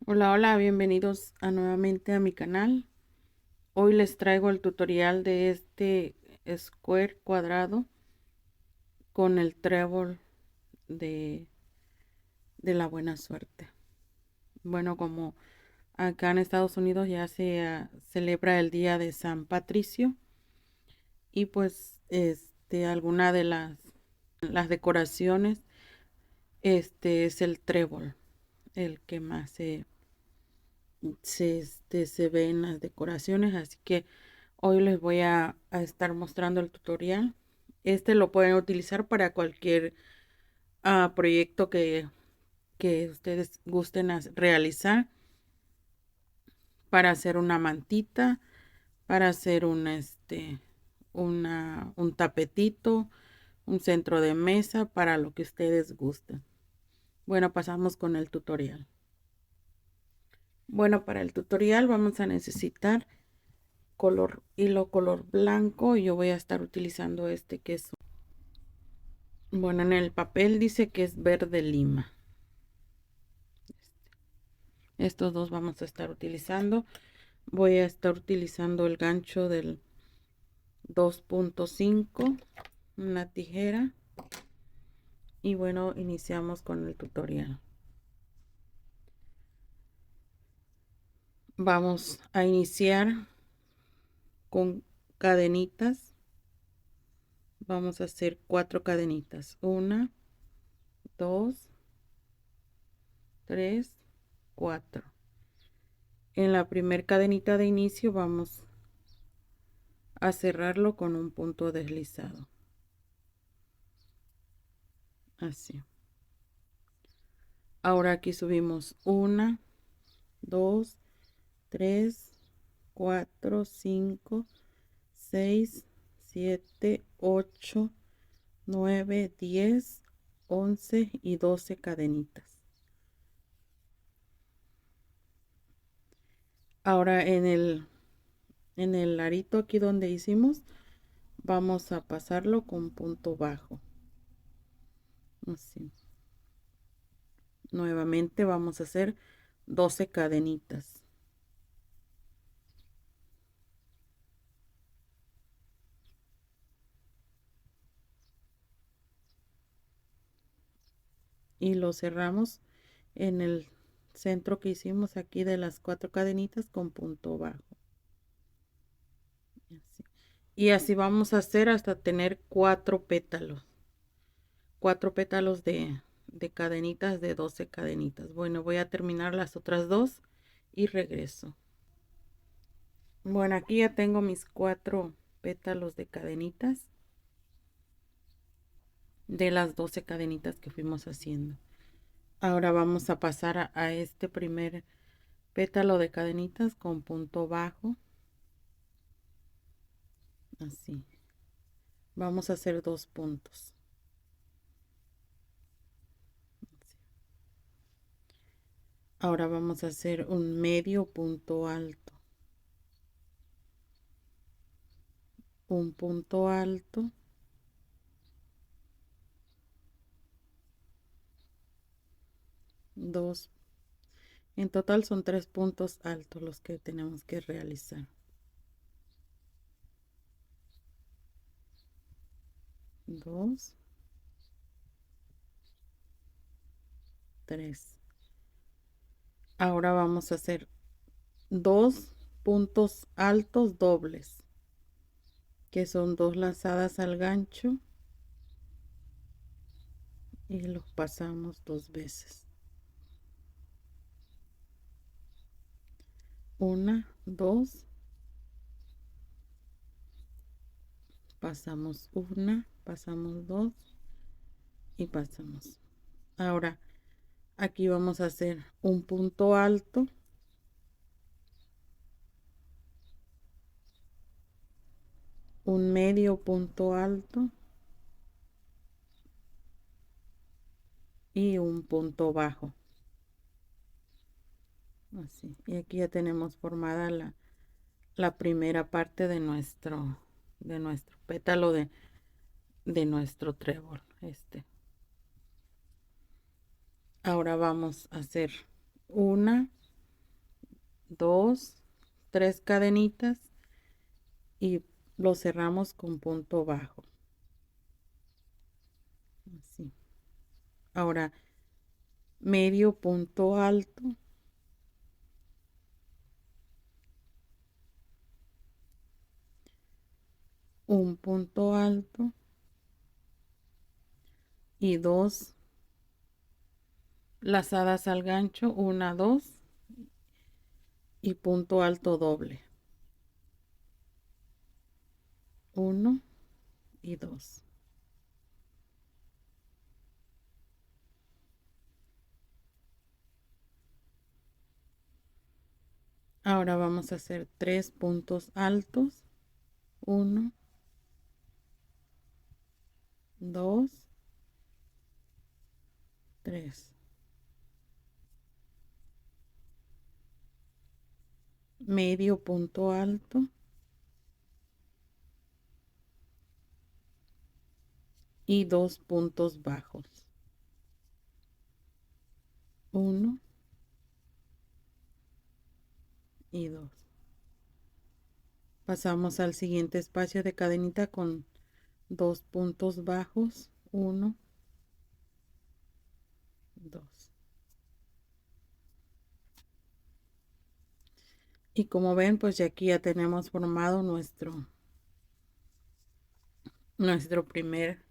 Hola, hola, bienvenidos nuevamente a mi canal. Hoy les traigo el tutorial de este square cuadrado con el trébol de, de la buena suerte. Bueno, como acá en Estados Unidos ya se celebra el día de San Patricio y pues alguna de las decoraciones es el trébol, el que más se ve en las decoraciones, así que hoy les voy a estar mostrando el tutorial. Lo pueden utilizar para cualquier proyecto que ustedes gusten realizar, para hacer una mantita, para hacer un tapetito, un centro de mesa, para lo que ustedes gusten. Bueno, pasamos con el tutorial. Bueno, para el tutorial vamos a necesitar hilo color blanco. Yo voy a estar utilizando que es, bueno, en el papel dice que es verde lima. Estos dos vamos a estar utilizando. Voy a estar utilizando el gancho del 2.5, una tijera, y bueno, iniciamos con el tutorial. Vamos a iniciar con cadenitas. Vamos a hacer 4 cadenitas. 1, 2, 3, 4. En la primera cadenita de inicio vamos a cerrarlo con un punto deslizado, así. Ahora aquí subimos 1, 2, 3, 4, 5, 6, 7, 8, 9, 10, 11 y 12 cadenitas. Ahora en el arito aquí donde hicimos, vamos a pasarlo con punto bajo, así. Nuevamente vamos a hacer 12 cadenitas. Y lo cerramos en el centro que hicimos aquí de las 4 cadenitas con punto bajo. Así. Y así vamos a hacer hasta tener 4 pétalos. 4 pétalos de cadenitas de 12 cadenitas. Bueno, voy a terminar las otras dos y regreso. Bueno, aquí ya tengo mis 4 pétalos de cadenitas de las 12 cadenitas que fuimos haciendo. Ahora vamos a pasar a este primer pétalo de cadenitas con punto bajo, así. Vamos a hacer 2 puntos, así. Ahora vamos a hacer un medio punto alto, un punto alto, dos. En total son 3 puntos altos los que tenemos que realizar. 2, 3. Ahora vamos a hacer 2 puntos altos dobles, que son 2 lazadas al gancho, y los pasamos 2 veces. 1, 2, pasamos 1, pasamos 2 y pasamos. Ahora aquí vamos a hacer un punto alto, un medio punto alto y un punto bajo, así. Y aquí ya tenemos formada la primera parte de nuestro pétalo de nuestro trébol. Ahora vamos a hacer 1, 2, 3 cadenitas y lo cerramos con punto bajo. Así. Ahora medio punto alto, un punto alto y 2 lazadas al gancho, 1, 2 y punto alto doble, 1 y 2. Ahora vamos a hacer 3 puntos altos, 1, 2, 3. Medio punto alto y 2 puntos bajos, 1 y 2. Pasamos al siguiente espacio de cadenita con 2 puntos bajos, 1, 2. Y como ven, pues ya aquí ya tenemos formado nuestro primer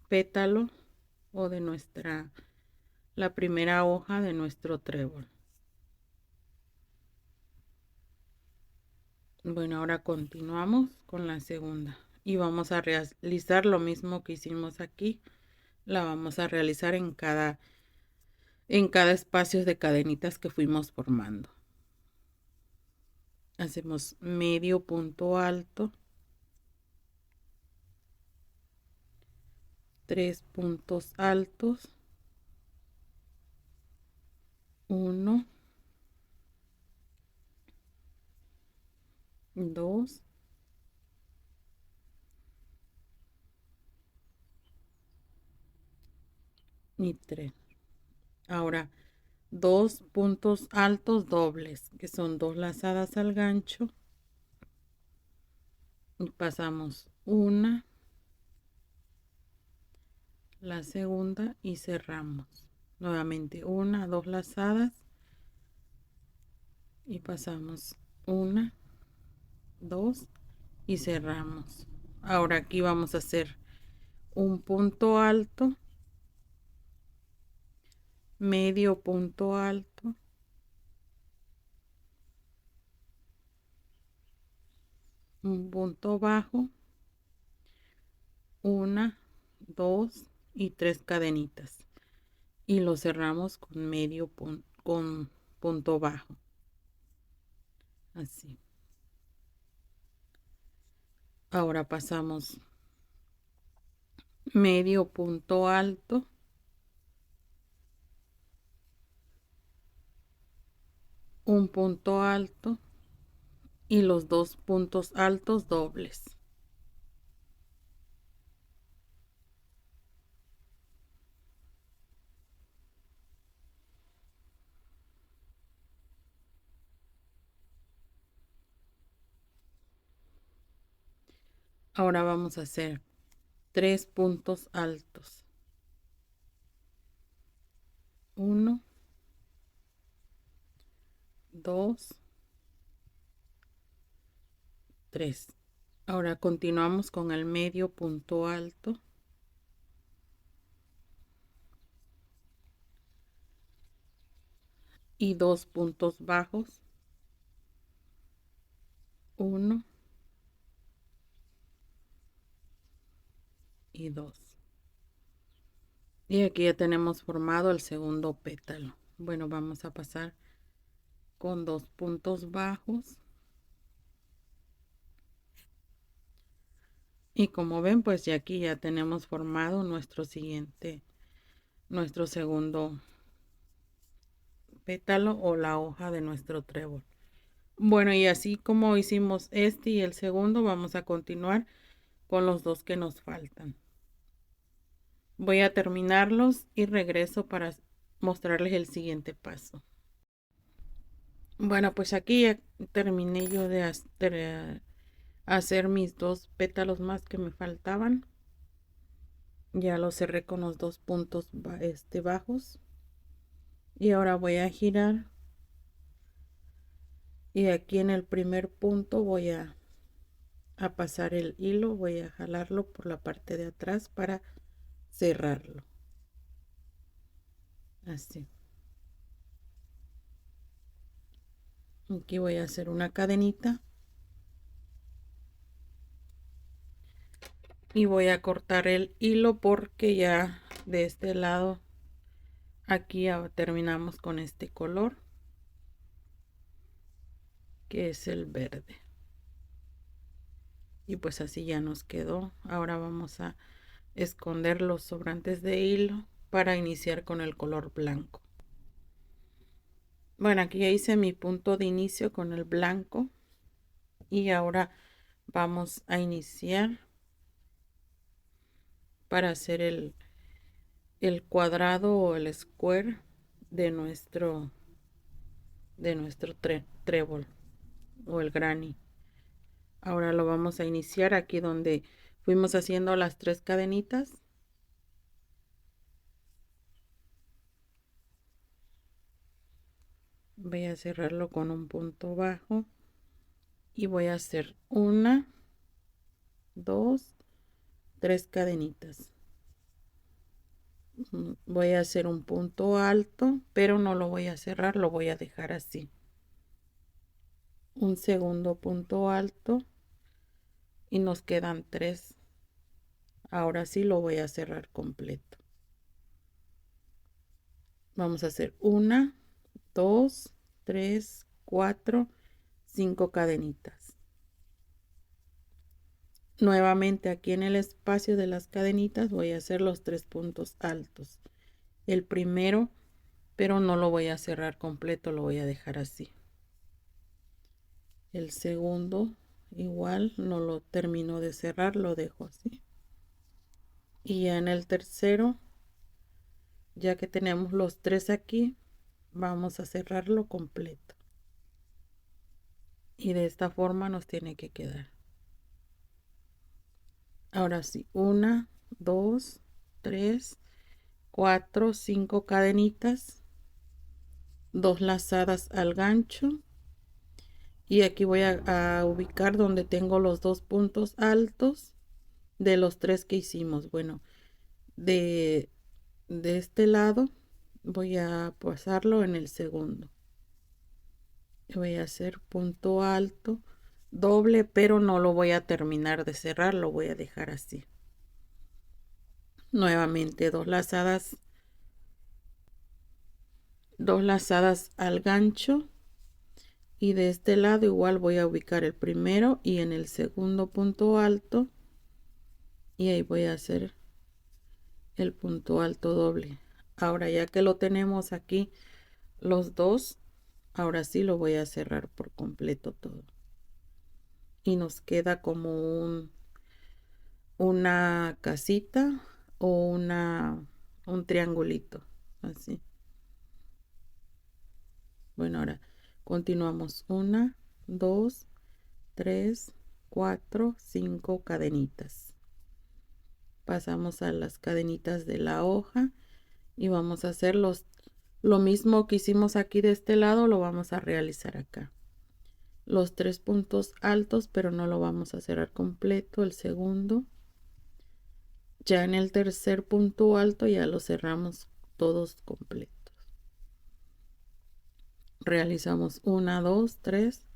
pétalo o de la primera hoja de nuestro trébol. Bueno, ahora continuamos con la segunda y vamos a realizar lo mismo que hicimos aquí. La vamos a realizar en cada espacio de cadenitas que fuimos formando. Hacemos medio punto alto, 3 puntos altos, 1, 2 y 3. Ahora 2 puntos altos dobles, que son 2 lazadas al gancho, y pasamos una, la segunda y cerramos. Nuevamente 1, 2 lazadas y pasamos 1, 2 y cerramos. Ahora aquí vamos a hacer un punto alto, medio punto alto, un punto bajo, 1, 2 y 3 cadenitas y lo cerramos con medio punto, con punto bajo, así. Ahora pasamos medio punto alto, un punto alto y los 2 puntos altos dobles. Ahora vamos a hacer 3 puntos altos, 1, 2, 3. Ahora continuamos con el medio punto alto, y 2 puntos bajos, 1 y 2. Y aquí ya tenemos formado el segundo pétalo. Bueno, vamos a pasar con 2 puntos bajos. Y como ven, pues ya aquí ya tenemos formado nuestro segundo pétalo o la hoja de nuestro trébol. Bueno, y así como hicimos este y el segundo, vamos a continuar con los dos que nos faltan. Voy a terminarlos y regreso para mostrarles el siguiente paso. Bueno, pues aquí ya terminé yo de hacer mis 2 pétalos más que me faltaban. Ya lo cerré con los 2 puntos bajos. Y ahora voy a girar. Y aquí en el primer punto voy a pasar el hilo. Voy a jalarlo por la parte de atrás para cerrarlo. Así. Aquí voy a hacer una cadenita. Y voy a cortar el hilo porque ya de este lado aquí ya terminamos con este color, que es el verde. Y pues así ya nos quedó. Ahora vamos a esconder los sobrantes de hilo para iniciar con el color blanco. Bueno, aquí ya hice mi punto de inicio con el blanco. Y ahora vamos a iniciar para hacer el cuadrado o el square de nuestro trébol o el granny. Ahora lo vamos a iniciar aquí donde fuimos haciendo las 3 cadenitas. Voy a cerrarlo con un punto bajo y voy a hacer 1, 2, 3 cadenitas. Voy a hacer un punto alto, pero no lo voy a cerrar, lo voy a dejar así. Un segundo punto alto y nos quedan 3. Ahora sí lo voy a cerrar completo. Vamos a hacer 1, 2, 3, 4, 5 cadenitas. Nuevamente aquí en el espacio de las cadenitas voy a hacer los 3 puntos altos. El primero, pero no lo voy a cerrar completo, lo voy a dejar así. El segundo igual no lo termino de cerrar, lo dejo así. Y ya en el tercero, ya que tenemos los 3 aquí, vamos a cerrarlo completo. Y de esta forma nos tiene que quedar. Ahora sí, 1, 2, 3, 4, 5 cadenitas, 2 lazadas al gancho. Y aquí voy a ubicar donde tengo los 2 puntos altos de los 3 que hicimos. Bueno, de este lado voy a pasarlo en el segundo. Voy a hacer punto alto doble, pero no lo voy a terminar de cerrar, lo voy a dejar así. Nuevamente 2 lazadas al gancho. Y de este lado igual voy a ubicar el primero y en el segundo punto alto. Y ahí voy a hacer el punto alto doble. Ahora ya que lo tenemos aquí los 2, ahora sí lo voy a cerrar por completo todo. Y nos queda como una casita o un triangulito. Así. Bueno, ahora continuamos. 1, 2, 3, 4, 5 cadenitas. Pasamos a las cadenitas de la hoja y vamos a hacer lo mismo que hicimos aquí de este lado, lo vamos a realizar acá. Los 3 puntos altos, pero no lo vamos a cerrar completo. El segundo. Ya en el tercer punto alto ya lo cerramos todos completos. Realizamos 1, 2, 3,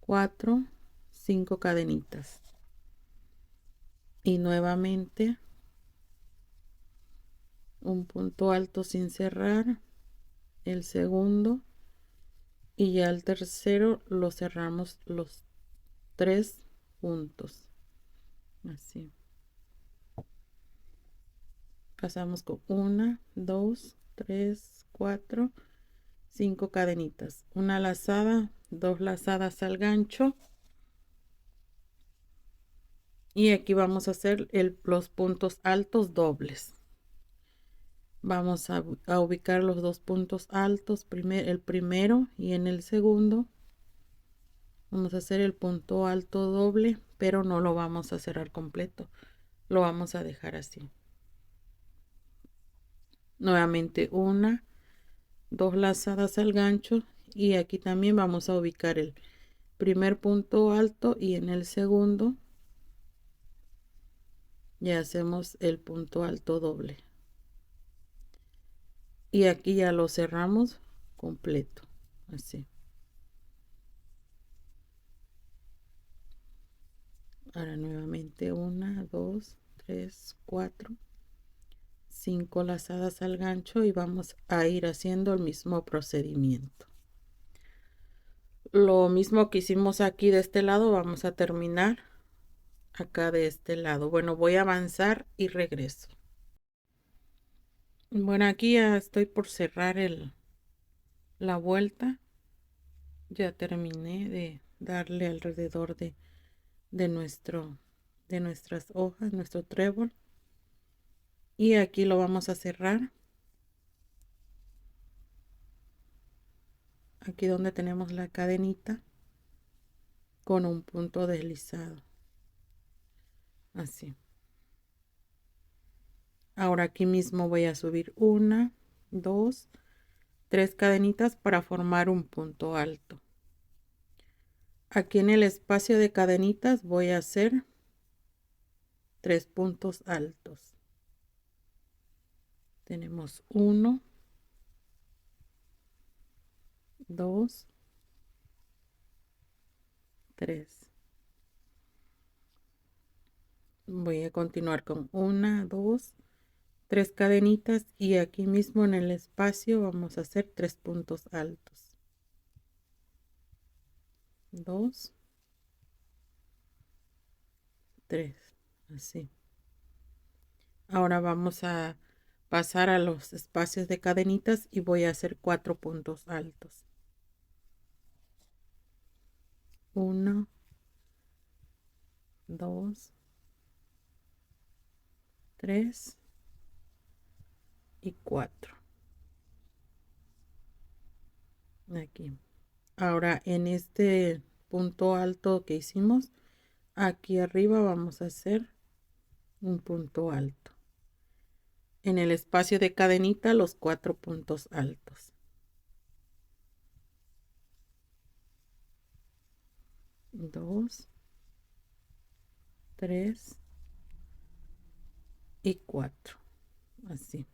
4, 5 cadenitas. Y nuevamente un punto alto sin cerrar. El segundo. Y ya el tercero lo cerramos los 3 puntos. Así. Pasamos con 1, 2, 3, 4, 5 cadenitas. Una lazada, 2 lazadas al gancho. Y aquí vamos a hacer los puntos altos dobles. Vamos a ubicar los dos puntos altos, el primero y en el segundo. Vamos a hacer el punto alto doble, pero no lo vamos a cerrar completo. Lo vamos a dejar así. Nuevamente una, dos lazadas al gancho y aquí también vamos a ubicar el primer punto alto y en el segundo ya hacemos el punto alto doble. Y aquí ya lo cerramos completo, así. Ahora nuevamente una, dos, tres, cuatro, cinco lazadas al gancho y vamos a ir haciendo el mismo procedimiento. Lo mismo que hicimos aquí de este lado, vamos a terminar acá de este lado. Bueno, voy a avanzar y regreso. Bueno, aquí ya estoy por cerrar la vuelta. Ya terminé de darle alrededor de nuestras hojas, nuestro trébol. Y aquí lo vamos a cerrar. Aquí donde tenemos la cadenita con un punto deslizado. Así. Ahora aquí mismo voy a subir una, dos, tres cadenitas para formar un punto alto. Aquí en el espacio de cadenitas voy a hacer 3 puntos altos. Tenemos 1, 2, 3. Voy a continuar con 1, 2, 3 cadenitas y aquí mismo en el espacio vamos a hacer 3 puntos altos. 2, 3, así. Ahora vamos a pasar a los espacios de cadenitas y voy a hacer 4 puntos altos. 1, 2, 3 y 4. Aquí. Ahora en este punto alto que hicimos, aquí arriba vamos a hacer un punto alto. En el espacio de cadenita los 4 puntos altos. 2, 3 y 4. Así.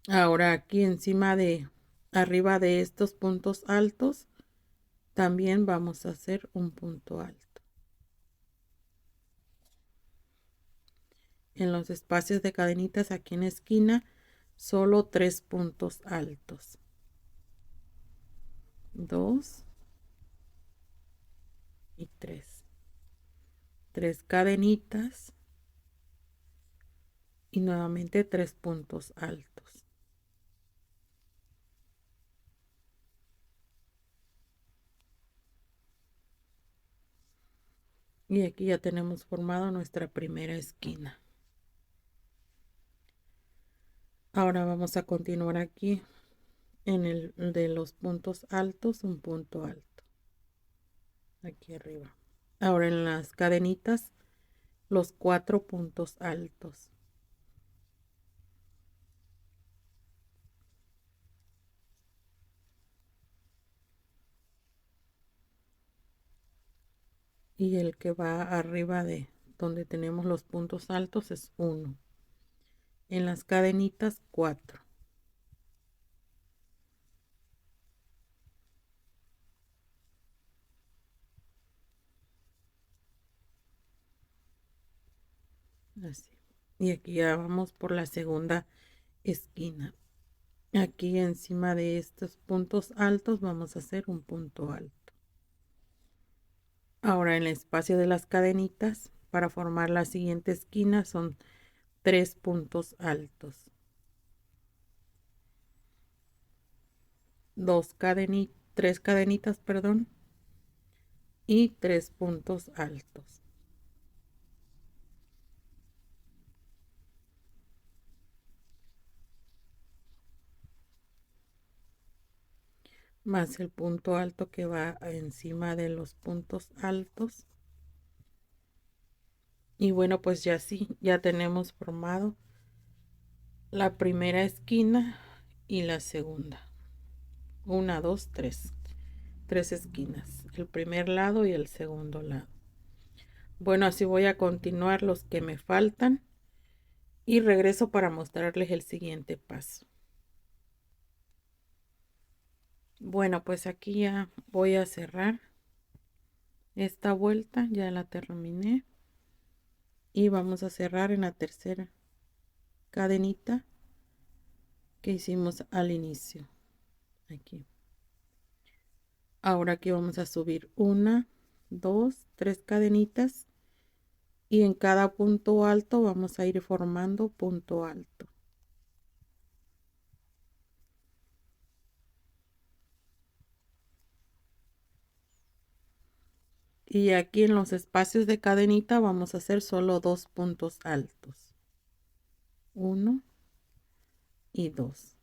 Ahora aquí encima arriba de estos puntos altos, también vamos a hacer un punto alto. En los espacios de cadenitas aquí en la esquina, solo 3 puntos altos. 2 y 3. 3 cadenitas y nuevamente 3 puntos altos. Y aquí ya tenemos formado nuestra primera esquina. Ahora vamos a continuar aquí en el de los puntos altos, un punto alto. Aquí arriba. Ahora en las cadenitas, los 4 puntos altos. Y el que va arriba de donde tenemos los puntos altos es 1. En las cadenitas 4. Así. Y aquí ya vamos por la segunda esquina. Aquí encima de estos puntos altos vamos a hacer un punto alto. Ahora en el espacio de las cadenitas para formar la siguiente esquina son 3 puntos altos. 3 cadenitas, perdón, y 3 puntos altos. más el punto alto que va encima de los puntos altos. Y bueno, pues ya sí, ya tenemos formado la primera esquina y la segunda. 1, 2, 3. 3 esquinas, el primer lado y el segundo lado. Bueno, así voy a continuar los que me faltan y regreso para mostrarles el siguiente paso. Bueno, pues aquí ya voy a cerrar esta vuelta, ya la terminé, y vamos a cerrar en la tercera cadenita que hicimos al inicio. Aquí. Ahora aquí vamos a subir 1, 2, 3 cadenitas y en cada punto alto vamos a ir formando punto alto. Y aquí en los espacios de cadenita vamos a hacer solo 2 puntos altos. 1 y 2.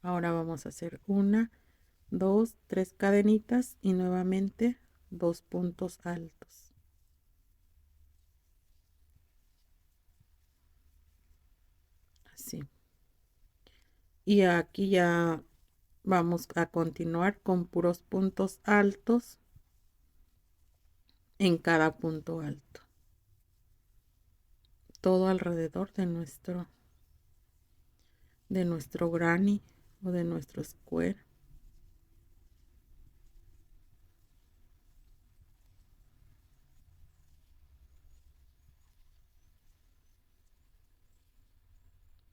Ahora vamos a hacer 1, 2, 3 cadenitas y nuevamente 2 puntos altos. Así. Y aquí ya vamos a continuar con puros puntos altos en cada punto alto. Todo alrededor de nuestro granny o de nuestro square.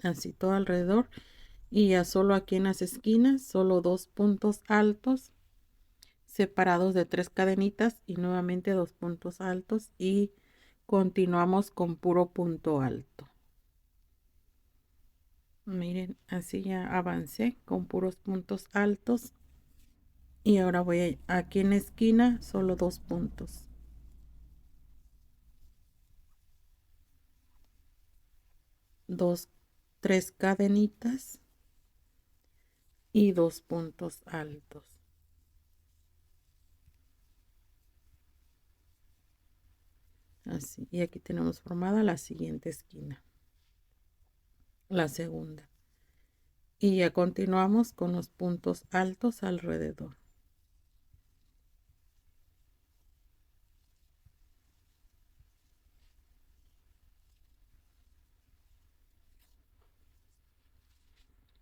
Así todo alrededor. Y ya solo aquí en las esquinas, solo 2 puntos altos separados de 3 cadenitas y nuevamente 2 puntos altos y continuamos con puro punto alto. Miren, así ya avancé con puros puntos altos y ahora voy aquí en la esquina solo 2 puntos. 2, 3 cadenitas y 2 puntos altos. Así, y aquí tenemos formada la siguiente esquina, la segunda. Y ya continuamos con los puntos altos alrededor.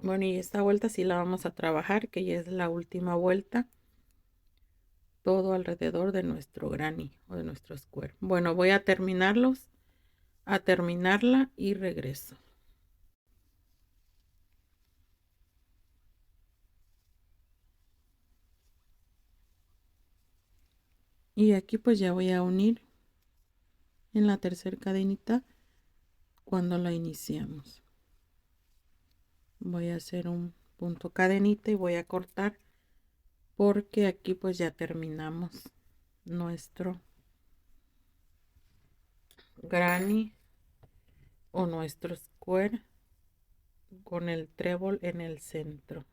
Bueno, y esta vuelta sí la vamos a trabajar, que ya es la última vuelta. Todo alrededor de nuestro granny o de nuestro square. Bueno, voy a terminarla y regreso. Y aquí pues ya voy a unir en la tercera cadenita cuando la iniciamos. Voy a hacer un punto cadenita y voy a cortar porque aquí pues ya terminamos nuestro granny o nuestro square con el trébol en el centro.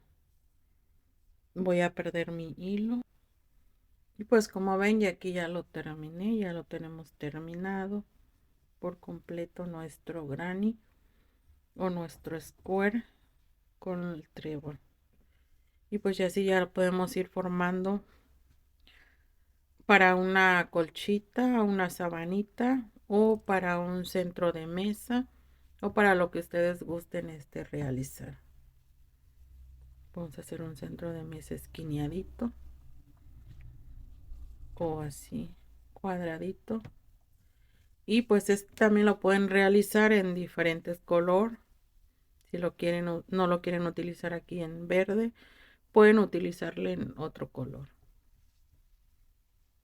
Voy a perder mi hilo y pues como ven ya aquí ya lo terminé, ya lo tenemos terminado por completo nuestro granny o nuestro square con el trébol. Y pues ya así ya lo podemos ir formando para una colchita, una sabanita o para un centro de mesa o para lo que ustedes gusten realizar. Vamos a hacer un centro de mesa esquineadito o así cuadradito. Y pues también lo pueden realizar en diferentes colores. Si lo quieren no lo quieren utilizar aquí en verde, pueden utilizarle en otro color.